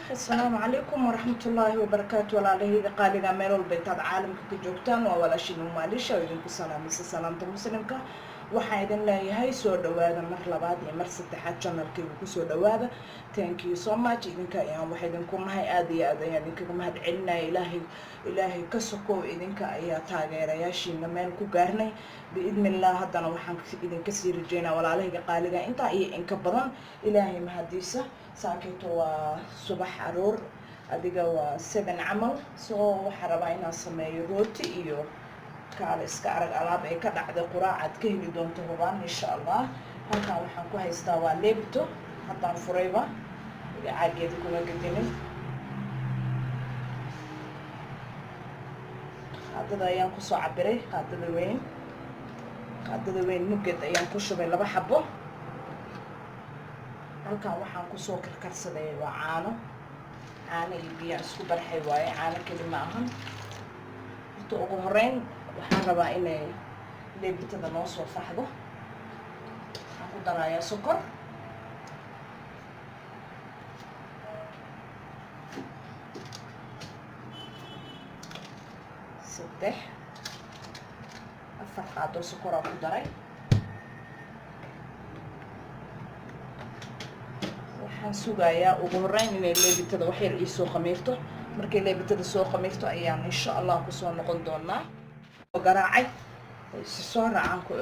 السلام عليكم ورحمة الله وبركاته. ولا عليه قال جمال البيت عالم كجوكتان ولا شيء معلش ويدين سلام سلامة مسلمك وحيدن لا يهي سو دوادا مرلباد مر سدحات channelkii ku soo dhawaada. Thank you so much idinka ayaan waxaydan ku nahay aad iyo aad ayaan idinkaga mahad celinaya. ilaahay ka sokow idinka ayaa taageerayaashiina meel ku gaarnay biidnillah. haddana waxaan idinka sii rajeynaa walaalahayga qaaliga intaa iyo inka badan ilaahay mahadiisa. saakeeto waa subax aroor adiga waa 7 camal soo waxaan rabaa inaan sameeyo rooti iyo kaale iska arag alaab ay ka dhacday quraacad ka heli doonto hubaan insha allah. halkan waxaan ku haystaa waa leebto haddaan furayba caageeda kuma gedinin. qaadada ayaan kusoo cabiray qaadada weyn muggeed ayaan ku shubay 2 xabo. halkan waxaan kusoo karkarsaday waa caano iyo biyo isku barxay waaye, caano keli ma ahan. inta ugu horeyn waxaan rabaa inay leebitada noo soo faxdo. waxaan ku darayaa sokor, afar qaado sokoraa ku daray. waxaan sugayaa ugu horeyn inay leebitada wax yar ii soo khamiirto. markay leebitada soo khamiirto ayaan insha allah kusoo noqon doonaa. garaacay soo raacaan ku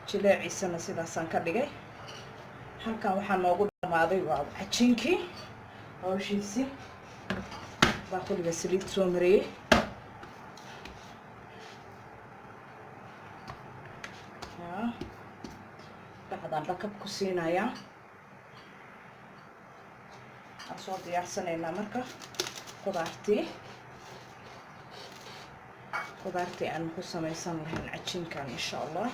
jileeciisana sidaasaan ka dhigay. halkan waxaa noogu dhamaaday waa cajiinkii hawshiisii. baaquliga saliid soo mariyey. bacdaan dhakab ku siinayaa. waxaan soo diyaarsanaynaa marka qudaartii aan ku samaysan lahayn cajiinkan insha allah.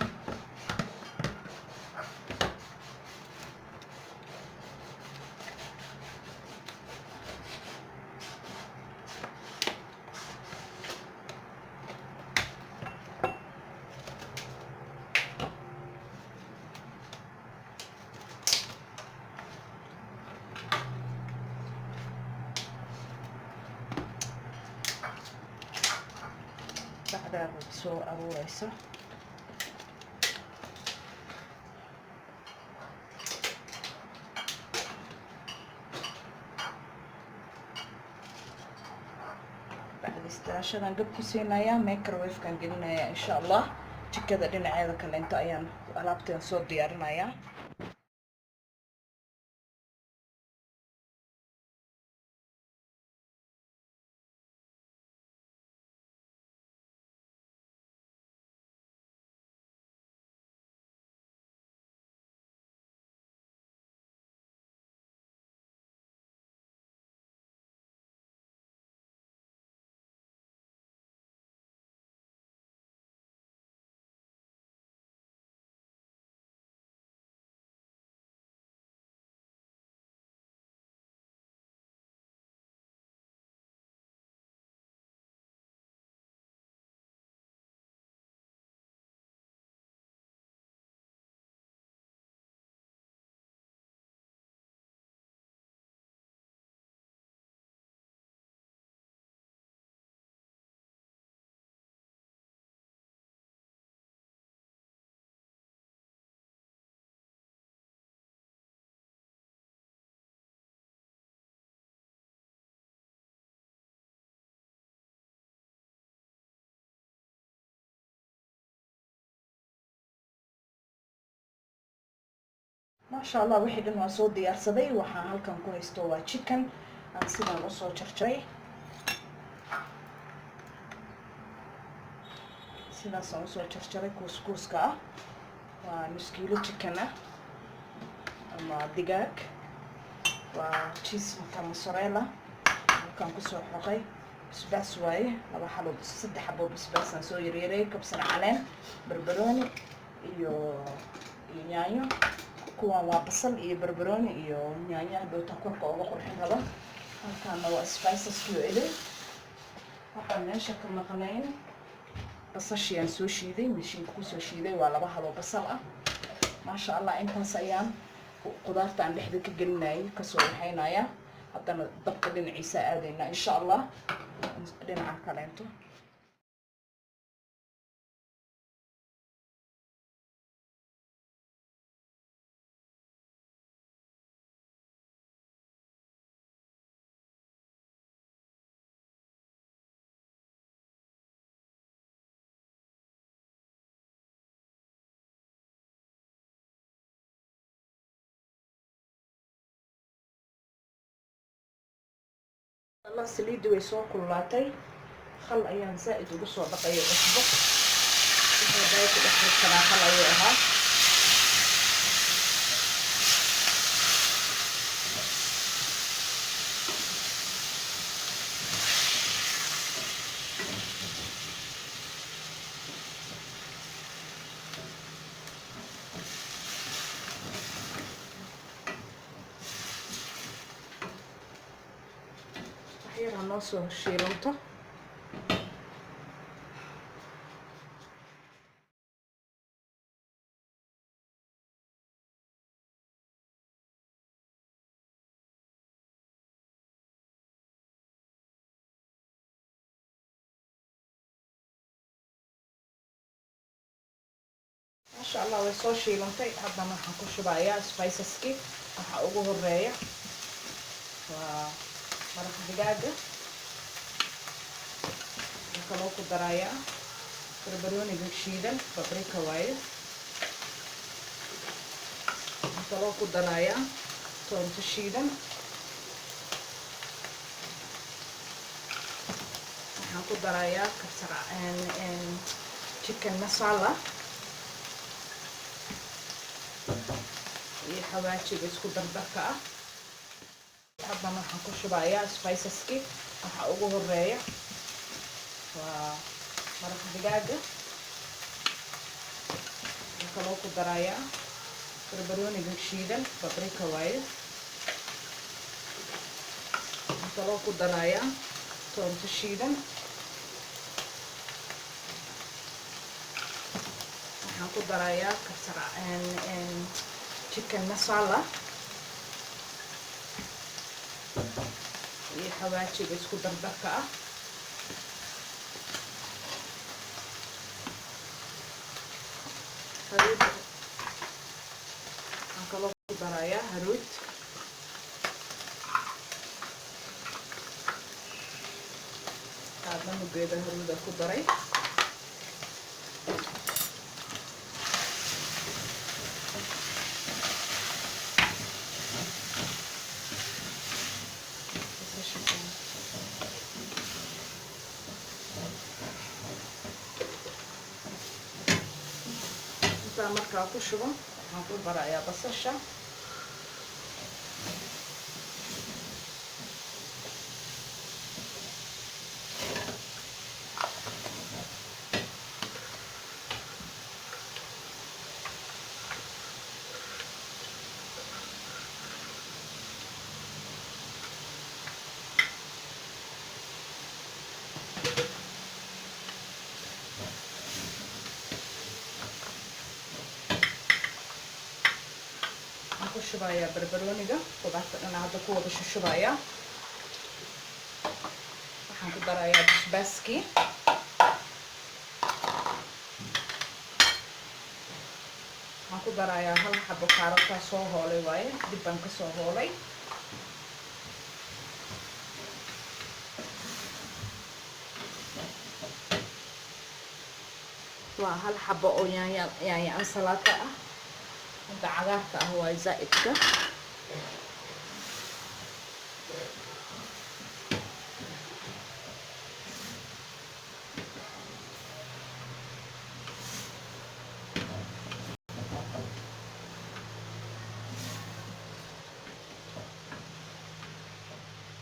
bacdaa soo aruuraysa. bacdistaashadan gab ku siinayaa. microwave-kan gelinayaa insha allah. jikada dhinaceeda kale inta ayaan alaabteen soo diyaarinayaa. maasha allah wixii dhan waa soo diyaarsaday. waxaan halkan ku haysto waa chicken aan sidaan usoo jarjaray. sidaasaan usoo jarjaray kuuskuuska ah. waa nus kiilo chicken ah ama digaag. waa cheese mozzarella halkan kusoo xoqay. basbaas waaye 3 xabo basbaasaan soo yaryaray. kabsar caleen, barbarooni iyo yaanyo. kuwaan waa basal iyo barbarooni iyo yaanyo hadhowta korka uga qurxin rabo. halkaana waa spiceskiyo idin. waxaan meesha ka maqnayn basashiyaan soo shiiday, mishiinka kusoo shiiday. waa 2 halo basal ah. maasha allah intaas ayaan qudaarta aan dhexda ka gelinayay kasoo waxaynaya. haddana dabka dhinaciisa aadayna insha allah dhinaca kaleento. الله سليد ويسوق كلاتي خل أيام زائد وقصوا بقية أسبوع بداية الأخر كنا خل أيها أحيانا نوصل شيلونته ما شاء الله ويسوي شيلونتي هذا ما حنخش بقى سبايسسكي وحقوقه الراية ومرق دجاجة وكلوكو درايا بربروني بشيدن بابريكا وايد وكلوكو درايا توم تشيدن وحنكو درايا كسر ان chicken masala iyo xawaajiga isku dardarka ah haddana waxaan ku shubayaa spiceski waxa ugu horeeya waa maraq digaaga kaloo ku darayaa barbarooniga shiidan paprika waaye kaloo ku darayaa toonta shiidan waxaan ku darayaa kabsar chicken masala iyo xawaajiga isku dardarka ah haruud waxaan kaloo ku darayaa haruud qaadna mugeeda haruuda ku daray markaa ku shubo waxaan ku darayaa basasha شوية بربرونيga qudaarta dhan hadda ku wada shushubaya waxaan ku darayaa basbaaski waxaan ku darayaa hal xabo kaarota soo hoolay waaye dib baan ka soo hoolay waa hal xabo oo yaanya ansalaata ah inta cagaarka ah waa zaa'idka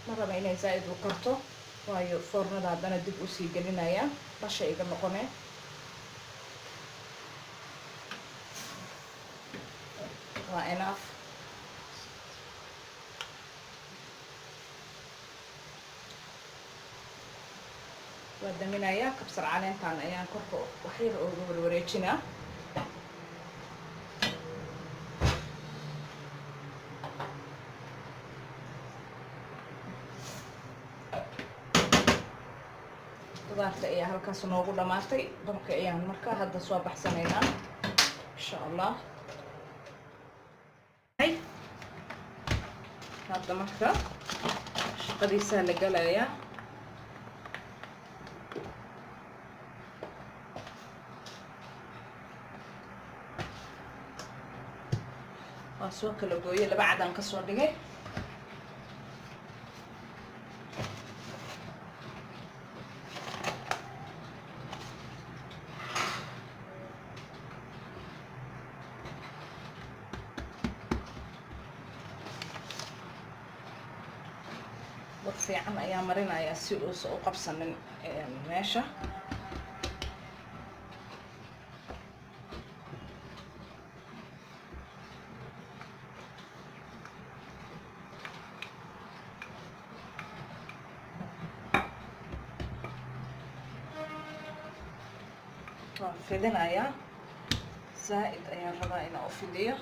ma raba inay zaa'id u karto waayo foornada haddana dib u sii gelinaya basha iga noqone waa enough waa daminayaa kabsar caleentan ayaan korka waxyar uga warwareejinaa khudaarta ayaa halkaas noogu dhamaatay. Dabka ayaan markaa hadda soo baxsanaynaa insha Allah. hadda marka shaqadiisa la galayaa. waa soo kala gooyay, laba cadaan ka soo dhigay. fiican ayaa marinayaa si uusan u qabsanin meesha. waan fidinayaa, zaa'id ayaan rabaa inaan u fidiyo.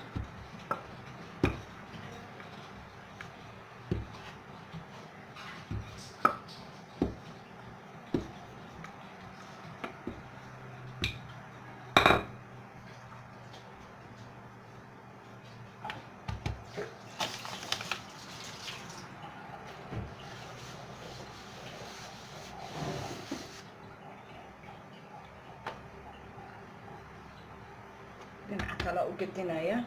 dhinaca kale u gedinaya.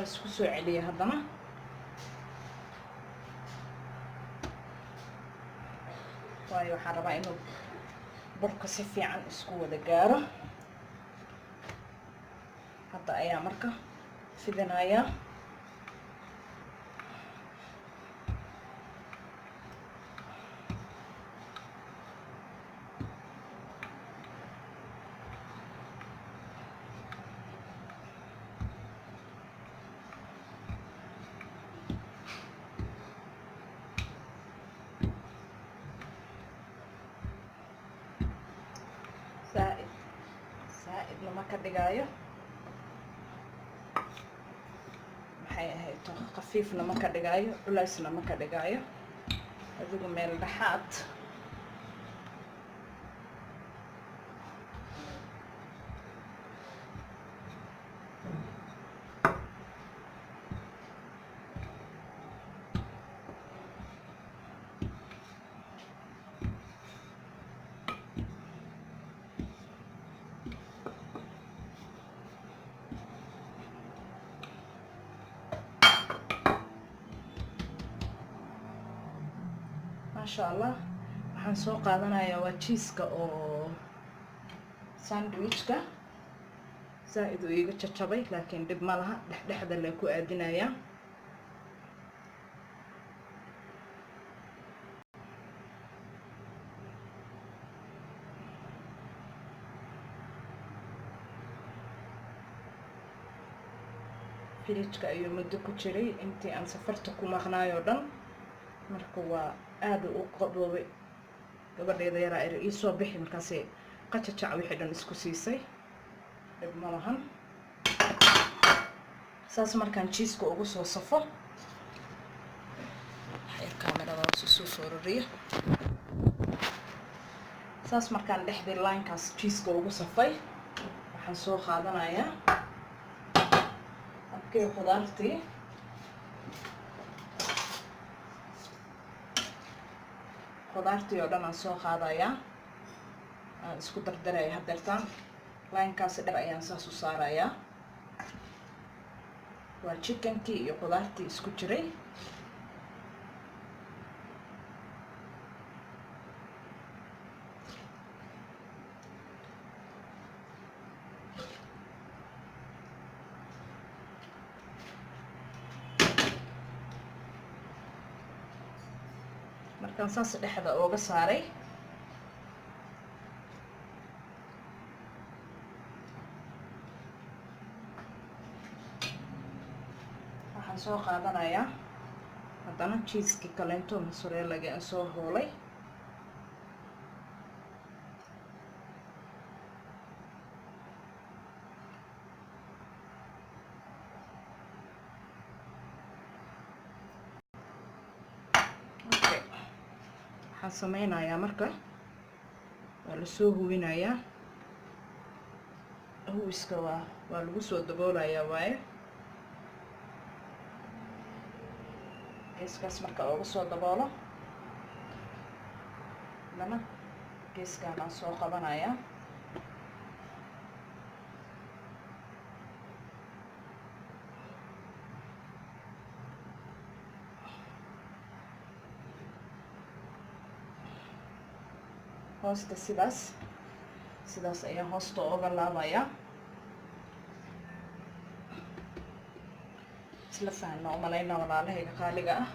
isku soo celiya haddana. waayo waxaan rabaa inuu burka si fiican isku wada gaaro. hadda ayaa marka fidinayaa. zaa'id lama ka dhigaayo, maxay ahayd khafiifna ma ka dhigaayo, culaysna ma ka dhigaayo, adigu meel dhexaad. maasha Allah. waxaan soo qaadanayaa waa cheese-ka oo sandwich-ka. zaa'id uu iga jajabay laakiin dhib ma laha, dhexdhexda la ku aadinayaa. firijka ayuu muddo ku jiray intii aan safarta ku maqnaayo dhan, marka waa aad u qaboobay. gabadheeda yaraa ii soo bixi markaasay qajajac wixii dhan isku siisay, dhib ma lahan. saas markaan cheese-ka ugu soo safo, kaamirada soo foorariyo. saas markaan dhexdii line-kaas cheese-ka ugu safay, waxaan soo qaadanayaa abkii khudaartii. khudaartii oo dhan aan soo qaadayaa, aan isku dardaraya hadeertaan. line-kaasi dher ayaan saas u saarayaa. waa chickenkii iyo khudaartii isku jiray. markaan saas dhexda ooga saaray, waxaan soo qaadanayaa haddana cheeskii kaleento mozzarella-ga aan soo hoolay. waxaan sameynayaa marka waa lasoo hubinayaa, hubiska waa lagu soo daboolayaa waaye. geeskaas marka uga soo daboolo, haddana geeskaan aan soo qabanayaa. hoosta sidaas ayaan hoosta uga laabayaa. isla fahanna u malayna walaalahayga qaaliga ah.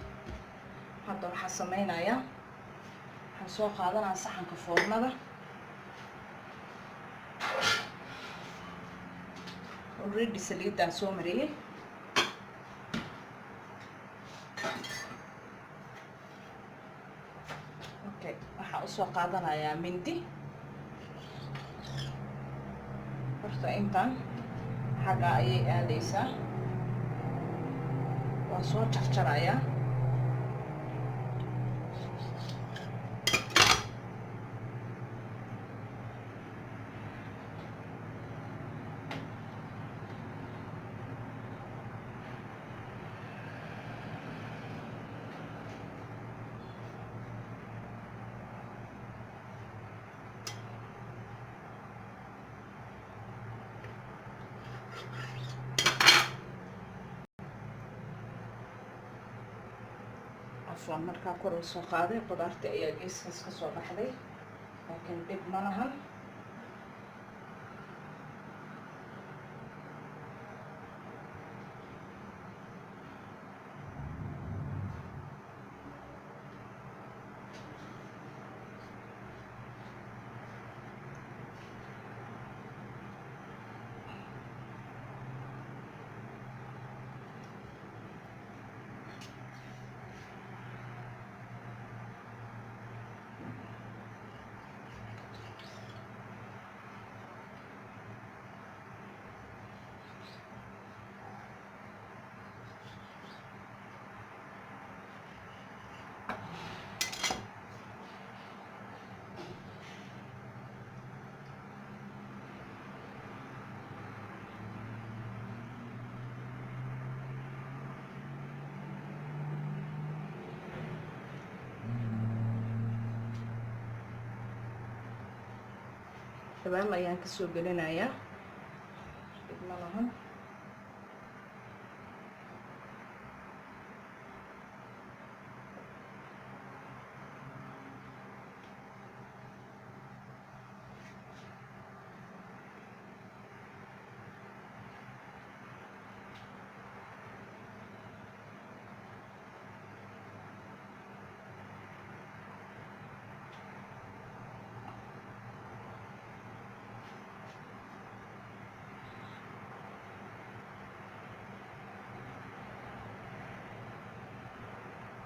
hadda waxaan sameynayaa, waxaan soo qaadanaa saxanka foornada. already saliidaan soo mariyey. okay, waxaan usoo qaadanayaa mindi. horta intaan xagga ayay aadaysaa, waan soo jarjarayaa. afwan markaa kor u soo qaaday, qudaarta ayaa geeskaas ka soo baxday, laakiin dhib ma lahan. gadaal ayaan ka soo gelinayaa, dhib ma lahan.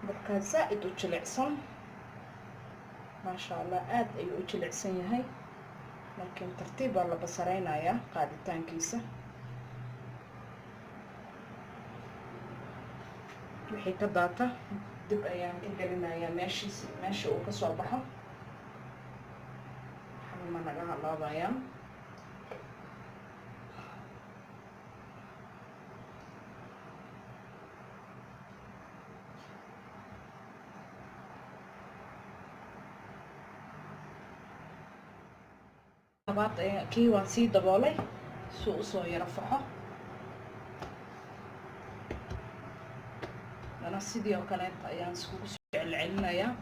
markaa zaaid u jilicsan, maasha allah aad ayuu u jilicsan yahay, laakiin tartiib baa la basaraynayaa qaaditaankiisa. wixii ka daata dib ayaan ka gelinayaa meesha uu ka soo baxo, xalma naga halaabayaa. labaad kii waan sii daboolay si uu usoo yaro faxo, dana sidii oo kaleeta ayaan iskugu soo celcelinayaa.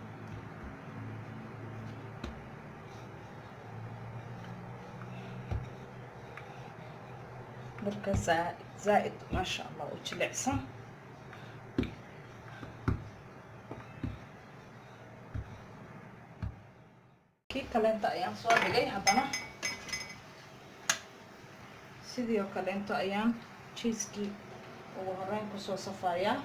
marka zaaid maasha allah u jilicsan. kii kaleenta ayaan soo dhigay, haddana sidii oo kaleento ayaan cheeskii ugu horeyn kusoo safayaa.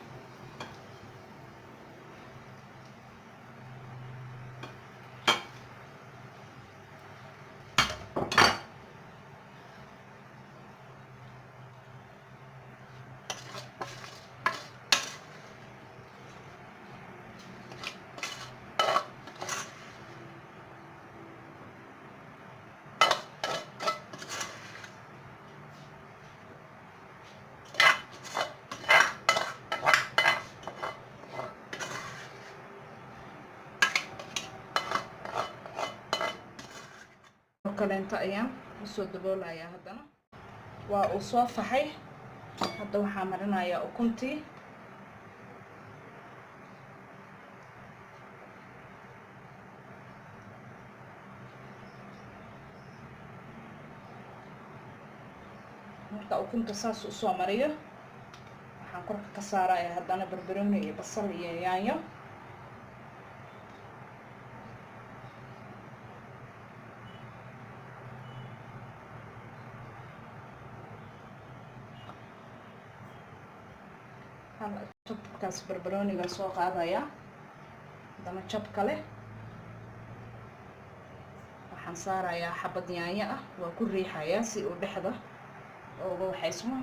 kaleenta ayaan kusoo daboolayaa. haddana waa uu soo faxay. hadda waxaa marinayaa ukuntii. marka ukunta saas u soo mariyo waxaan korka ka saarayaa haddana barbarooni iyo basal iyo yaanyo. jabkaas barbarooniga soo qaadaya. haddana jab kale waxaan saarayaa xabad yaanyo ah. waa ku riixayaa si uu dhexda uga waxaysmo.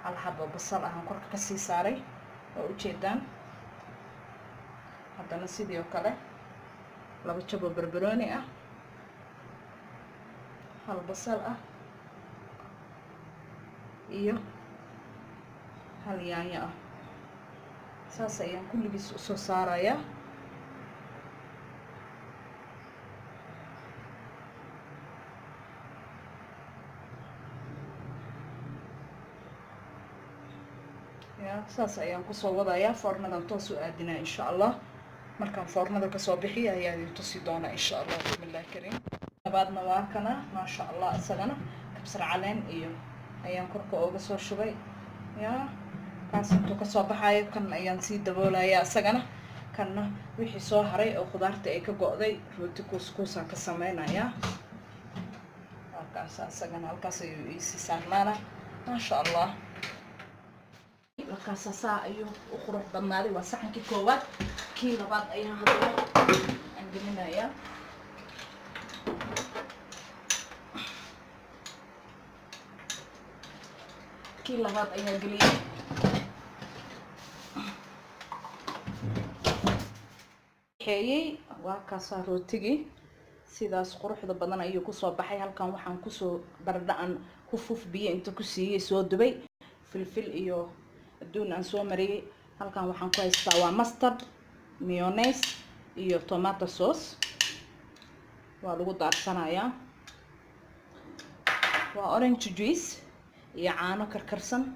hal xabo basal ahaan korka kasii saaray oo ujeedaan. haddana sidii oo kale 2 jab oo barbarooni ah, 1 basal ah iyo 1 yaanyo ah. saas ayaan kulligiis usoo saarayaa. saas ayaan kusoo wadayaa. foornadan toos u aadinaa insha allah. markaan foornada kasoo bixiya ayaa idin tusi doonaa insha allah. bismillahi kariim. labaadna waa kana maasha allah, isagana kabsar caleen iyo ayaan korka ooga soo shubay. kaas intuu kasoo baxayo kan ayaan sii daboolayaa. isagana kanna wixii soo haray oo khudaarta ay ka go'day rooti kuuskuusaan ka sameynayaa. halkaas isagana halkaas ayuu iisii saarnaana maasha allah. markaas saa ayuu u qurux badnaaday. waa saxankii koowaad. kii labaad ayaan hadda aan gelinayaa. kii labaad ayaan geliyay. waa kaasaa rootigii sidaas quruxda badan ayuu kusoo baxay. halkan waxaan kusoo bardhaan hufuf biyo inta ku siiyey soo dubay. filfil iyo adduun aan soo mariyey. halkan waxaan ku haystaa waa mustard, mayonnaise iyo tomato sauce. waa lagu daarsanayaa. waa orange juice iyo caano karkarsan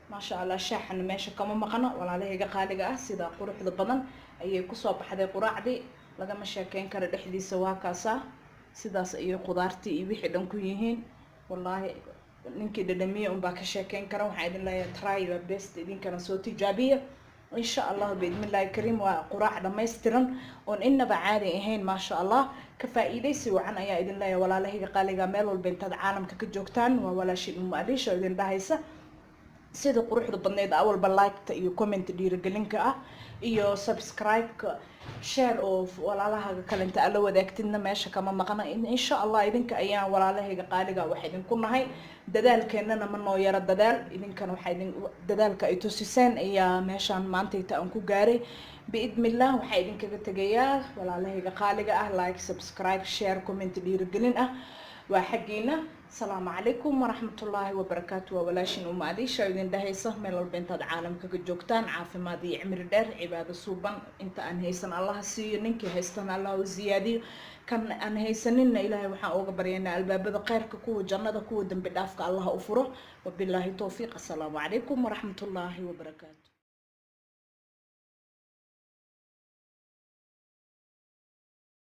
maasha allah. shaaxana meesha kama maqano. walaalahayga qaaliga ah sida quruxda badan ayay kusoo baxday quraacdii. lagama sheekeyn karo dhexdiisa. waa kaasaa sidaas ayay khudaartii iyo wixii dhan ku yihiin. wallaahi ninkii dhadhamiye unbaa ka sheekeyn kara. waxaan idin leeyahay try your best. idinkana soo tijaabiya insha allah biidmillahi kariim. waa quraac dhammaystiran oon innaba caadi ahayn maasha allah. ka faa'iidaysi wacan ayaa idin leeyahay walaalahayga qaaliga meel walba intaad caalamka ka joogtaan. waa walaashin Umu Aliisha oo idin dhahaysa sida quruxda badneed awalba like-ta iyo comment dhiirigelinka ah iyo subscribe-ka share oo walaalahaaga kale inta alla wadaagtidna meesha kama maqana. insha allah idinka ayaan walaalahayga qaaliga wax idinku nahay. dadaalkeennana ma noo yaro dadaal. idinkana waxaa dadaalka ay tusiseen ayaa meeshaan maantayta aan ku gaaray. biidmillah waxaa idinkaga tegayaa walaalahayga qaaliga ah like, subscribe, share, comment dhiirigelin ah waa xaggiina. السلام عليكم ورحمة الله وبركاته. وولاشين أم عديشة إذن دهيسة من البنت العالم كجوكتان عافي ماضي عمر دار عبادة صوبا انت أن هيسن الله سينك هيستن الله وزيادي كان أن هيسنين إلهي وحا أغبرينا الباب خير كو جنة كو دم بدافك الله أفره وبالله توفيق. السلام عليكم ورحمة الله وبركاته.